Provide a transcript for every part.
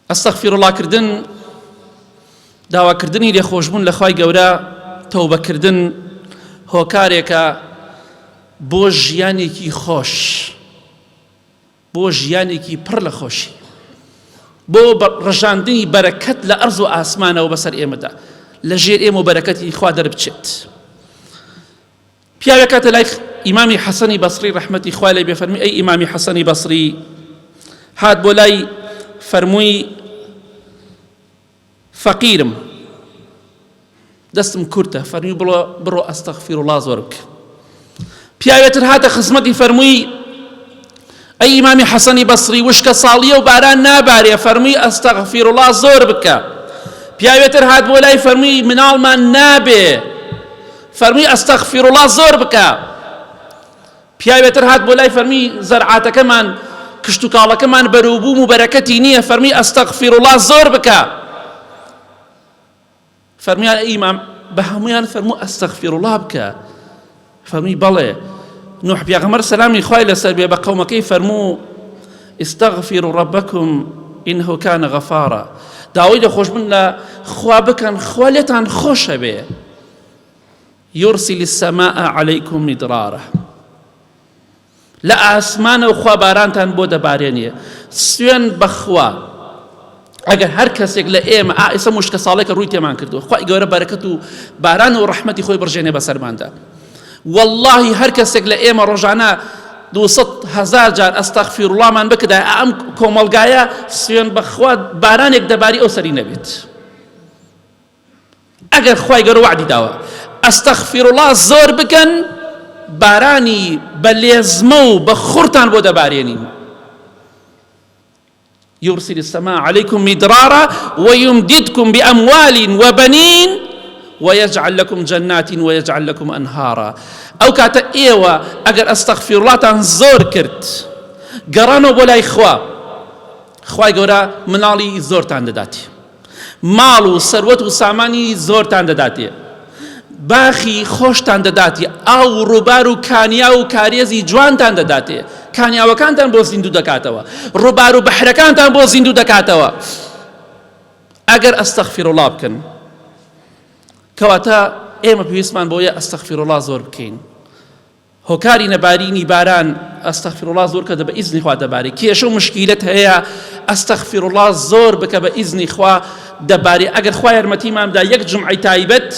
ئەستەغفیر الله کردن داواکردنی لێخۆشبوون لە خوای گەورە تەوبەکردن هۆکارێکە بۆ ژیانێکی خۆش، بۆ ژیانێکی پڕ لە خۆشی، بۆ ڕژاندنی بەرەکەت لە ئەرز و ئاسمانەوە بەسەر ئێمەدا، لە ژێر ئێمە و بەرەکەتی خوا دەربچێت. پیاوێک کاتە لای ئیمامی حەسەنی بەسری ڕەحمەتی خوا لێی بێ فەرمووی ئەی ئیمامی حەسەنی بەسری، هات بۆ لای فەرمووی فەقیرم، دەستم کورتە، فەرمووی بڕۆ ئەستەغفیر الله زۆر بکە. پیاوێتر هاتە خزمەتی فەرمووی ئەی ئیمامی حەسەنی بەسری وشکە ساڵیە و باران نابارێ، فەرمووی ئەستەغفیر الله زۆر بکە. پیاوێتر هات بۆ لای فەرمووی مناڵمان نابێ، فەرمووی ئەستەغفیر الله زۆر بکە. پیاوێتر هات بۆ لای فەرمووی زەرعاتەکەمان کشت و کاڵەکەمان بەروبووم و بەرەکەتی نییە، فەرمووی ئەستەغفیر الله زۆر بکە. فەرموویان ئیمام بە هەمویان فەرموو ئەستەغفیر الله بکە. فەرمووی بەڵێ. نوح پیغمبر سلامی خوای لەسەر بێ بە قەومەکەی فەرموو ئستەغفیروا رەبەکم ئینەهو کانە غەفارا، داوای لەخۆشبوون لە خوا بکەن، خوا لێتان خۆشە بێ. یورسیل السەماء عەلەیکم میدرارا، لە ئاسمانەوە خوا بارانتان بۆ دەبارێنێ. سوێن بەخوا ئەگەر هەر کەسێک لە ئێمە ئێستا مشکە ساڵێکە ڕووی تێمان کردووە، خوای گەورە بەرەکەت و باران و ڕەحمەتی خۆی بڕژێنێ بەسەرماندا. والله هەر کەسێک لە ئێمە ڕۆژانە 200,000 جار ئەستەغفیر اللهمان بکدا، ئەم کۆمەڵگایە سوێن بەخوا بارانێک دەباری ئەو سەری نەبێت. ئەگەر خوای گەورە وعدی داوە ئەستەغفیر الله زۆر بکەن، بارانی بە لێزمە و بە خوڕتان بۆ دەبارێنین. يرسل السماء عليكم مدرارا ويمددكم بأموال وبنين ويجعل لكم جنات ويجعل لكم أنهارا. أو كاتا إيوا أجر أستغفر الله تنزور كرت قرانو بولا إخوة خواي قورا منالي زور تاندداتي، مالو سروتو ساماني زور تاندداتي، باخی خۆشتان دەداتێ، ئاو ڕووبار و کانیا و کارێزی جوانتان دەداتێ، کانیاوەکانتان بۆ زیندوو دەکاتەوە، ڕووبار و بەحرەکانتان بۆ زیندوو دەکاتەوە. ئەگەر ئەستەغفیر الله بکەن، کەواتە ئێمە پێویستمان بۆیە ئەستەغفیر الله زۆر بکەین. هۆکاری نەبارینی باران ئەستەغفیر الله زۆر کە بە ئیزنی خوا دەبارێ. کێشە و مشکیلەت هەیە، ئەستەغفیر الله زۆر بکە بە ئیزنی خوا دەبارێ. ئەگەر خوا یارمەتیماندا یەک جمعەی تایبەت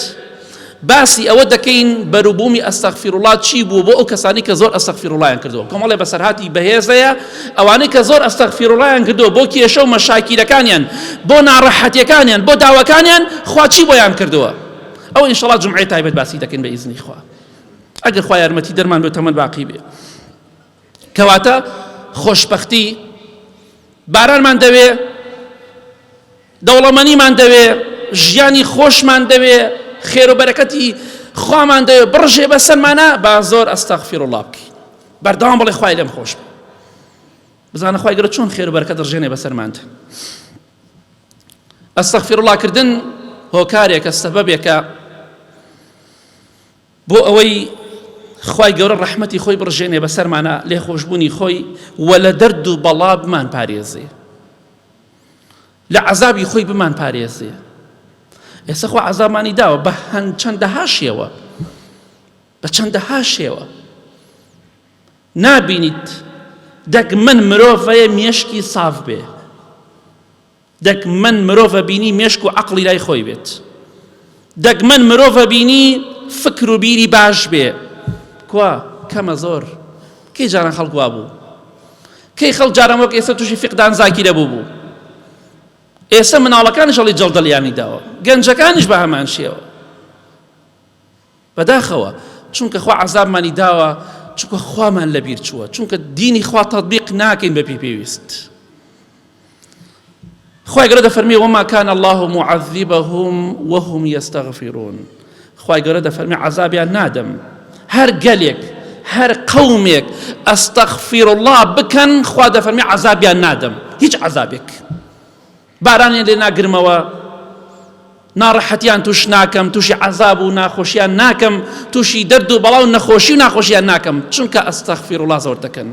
باسی ئەوە دەکەین بەروبوومی ئەستەغفیر الله چی بوو بۆ ئەو کەسانی کە زۆر ئەستەغفیر اللهیان کردووە. کۆمەڵێ بەسەرهاتی بەهێزەیە ئەوانەی کە زۆر ئەستەغفیر اللهیان کردووە بۆ کێشە و مەشاکیلەکانیان، بۆ ناڕەحەتیەکانیان، بۆ داواکانیان، خوا چی بۆیان کردووە. ئەو ئینشەڵڵا جمعەی تایبەت باسی دەکەین بە ئیزنی خوا، ئەگەر خوا یارمەتی دەرمان بێ تەمەن باقی بێ. کەواتە خۆشبەختی بارانمان دەوێ، دەوڵەمەندیمان دەوێ، ژیانی خۆشمان دەوێ، خێر و بەرەکەتی خوامان دەوێ بڕژێ بەسەرمانە، با زۆر ئەستەغفیر الله بکەین، بەردەوام بڵێ خوای لێم خۆش بێ. بزانە خوای گەورە چۆن خێر و بەرەکەت ڕژێنێ بەسەرماندا. ئەستەغفیر الله کردن هۆکارێکە، سەبەبێکە بۆ ئەوەی خوای گەورە ڕەحمەتی خۆی بڕژێنێ بەسەرمانە، لێخۆشبوونی خۆی وە لە دەرد و بەڵا بمان پارێزێ، لە عەزابی خۆی بمان پارێزێ. ئێستا خوا عەزابمانی داوە بە چەندەها شێوە، بە چەندەها شێوە. نابینیت دەگمەن مرۆڤەیە مێشکی ساف بێ، دەگمەن مرۆڤە بینی مێشک و عەقڵی لای خۆی بێت، دەگمەن مرۆڤە بینی فکر و بیری باش بێ. کوا کەمە زۆر، کەی جاران خەڵک وا بوو، کەی خەڵک جاران وەک ئێستا تووشی فیقدان زاکی دەبوو بوو. ئێستا مناڵەکانیش هەڵی جەڵدەڵیانی داوە، گەنجەکانیش بە هەمان شێوە. بەداخەوە چونکە خوا عەزابمانی داوە، چونکە خوامان لەبیر چووە، چونکە دینی خوا تەطبیق ناکەین بە پێویست. خوای گەورە دەفەرمێ وما كان الله معذبهم وهم يستغفرون. خوای گەورە دەفەرمێ عەزابیان نادەم، هەر گەلێک هەر قەومێک ئەستەغفیر الله بکەن، خوا دەفەرمێ عەزابیان نادەم، هیچ عەزابێک. بارانیان لێ ناگرمەوە، ناڕەحەتیان توش ناکەم، تووشی عەزاب و ناخۆشیان ناکەم، تووشی دەرد و بەڵا و نەخۆشی و ناخۆشیان ناکەم، چونکە ئەستەغفیر الله زۆر دەکەن.